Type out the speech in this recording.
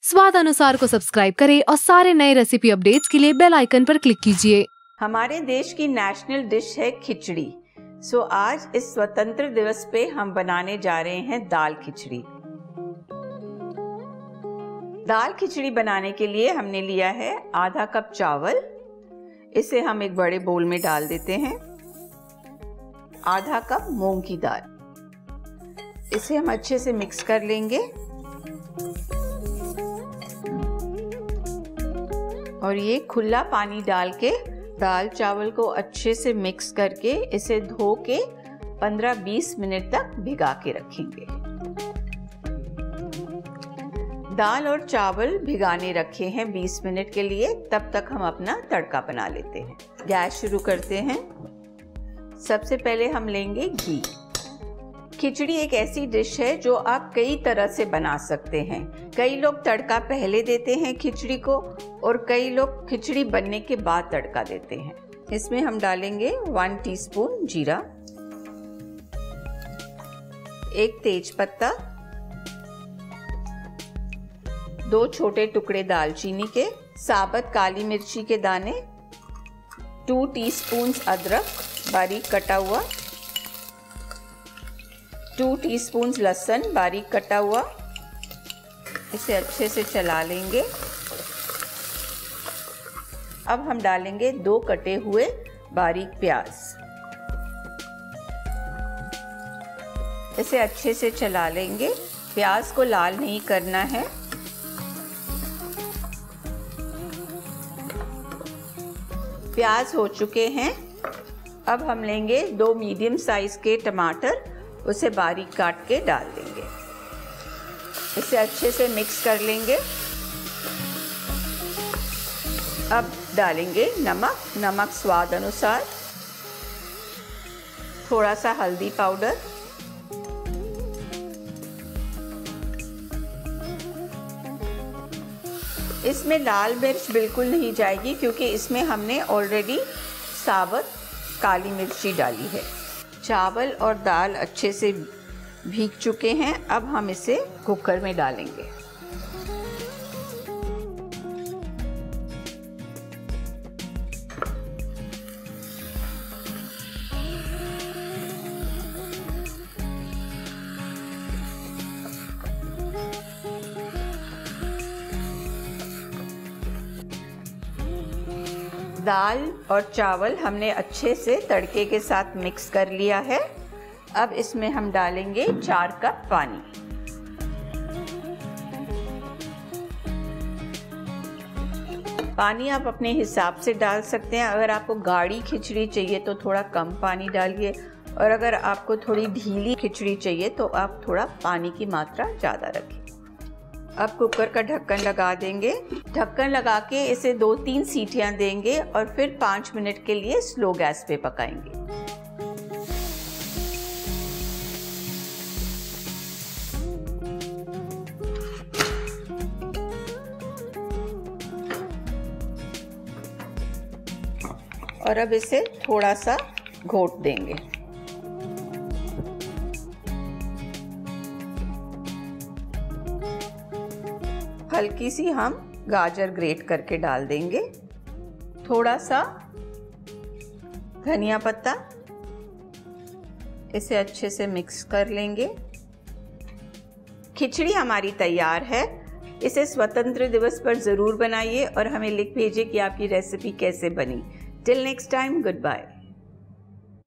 स्वाद अनुसार को सब्सक्राइब करें और सारे नए रेसिपी अपडेट्स के लिए बेल आइकन पर क्लिक कीजिए। हमारे देश की नेशनल डिश है खिचड़ी। आज इस स्वतंत्र दिवस पे हम बनाने जा रहे हैं दाल खिचड़ी। दाल खिचड़ी बनाने के लिए हमने लिया है आधा कप चावल। इसे हम एक बड़े बोल में डाल देते हैं। आधा कप मूंग की दाल, इसे हम अच्छे से मिक्स कर लेंगे। और ये खुला पानी डाल के दाल चावल को अच्छे से मिक्स करके इसे धो के 15-20 मिनट तक भिगा के रखेंगे। दाल और चावल भिगाने रखे हैं 20 मिनट के लिए। तब तक हम अपना तड़का बना लेते हैं। गैस शुरू करते हैं। सबसे पहले हम लेंगे घी। खिचड़ी एक ऐसी डिश है जो आप कई तरह से बना सकते हैं। कई लोग तड़का पहले देते हैं खिचड़ी को और कई लोग खिचड़ी बनने के बाद तड़का देते हैं। इसमें हम डालेंगे 1 टीस्पून जीरा, 1 तेज पत्ता, 2 छोटे टुकड़े दालचीनी के, साबुत काली मिर्ची के दाने, 2 टीस्पून अदरक बारीक कटा हुआ, 2 टीस्पून लहसुन बारीक कटा हुआ। इसे अच्छे से चला लेंगे। अब हम डालेंगे 2 कटे हुए बारीक प्याज। इसे अच्छे से चला लेंगे। प्याज को लाल नहीं करना है। प्याज हो चुके हैं। अब हम लेंगे 2 मीडियम साइज के टमाटर, उसे बारीक काट के डाल देंगे। इसे अच्छे से मिक्स कर लेंगे। अब डालेंगे नमक स्वाद अनुसार, थोड़ा सा हल्दी पाउडर, इसमें लाल मिर्च बिल्कुल नहीं जाएगी क्योंकि इसमें हमने ऑलरेडी साबुत काली मिर्ची डाली है। चावल और दाल अच्छे से भीग चुके हैं। अब हम इसे कुकर में डालेंगे। दाल और चावल हमने अच्छे से तड़के के साथ मिक्स कर लिया है। अब इसमें हम डालेंगे 4 कप पानी। पानी आप अपने हिसाब से डाल सकते हैं। अगर आपको गाढ़ी खिचड़ी चाहिए तो थोड़ा कम पानी डालिए, और अगर आपको थोड़ी ढीली खिचड़ी चाहिए तो आप थोड़ा पानी की मात्रा ज़्यादा रखें। अब कुकर का ढक्कन लगा देंगे। ढक्कन लगा के इसे 2-3 सीटियां देंगे और फिर 5 मिनट के लिए स्लो गैस पे पकाएंगे। और अब इसे थोड़ा सा घोट देंगे। हल्की सी हम गाजर ग्रेट करके डाल देंगे। थोड़ा सा धनिया पत्ता, इसे अच्छे से मिक्स कर लेंगे। खिचड़ी हमारी तैयार है। इसे स्वतंत्र दिवस पर ज़रूर बनाइए और हमें लिख भेजिए कि आपकी रेसिपी कैसे बनी। Till next time, good bye.